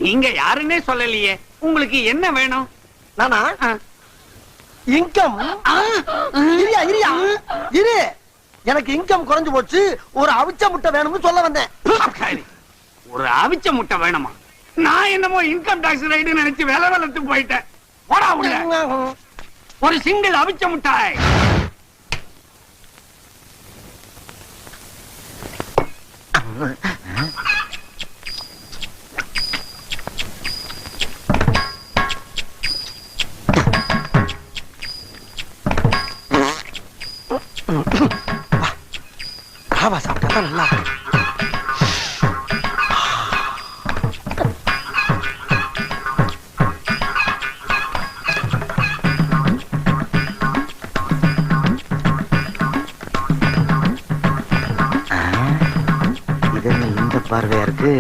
நீங்க யாருன்னே சொல்லலையே. உங்களுக்கு என்ன வேணும்? நானா இன்கம் இரு எனக்கு இன்கம் குறைஞ்சு போச்சு, ஒரு அவிச்ச முட்டை வேணும்னு சொல்ல வந்தேன். ஒரு அவிச்ச முட்டை வேணுமா? நான் என்னமோ இன்கம் டாக்ஸ் ரைடு நினைச்சு வேலை வளர்த்து போயிட்டேன். போடா உள்ள. ஒரு சிங்கிள் அவிச்ச முட்டாய். ராவா சாப்பிட்டா நல்லா பார்வையா இருக்கு.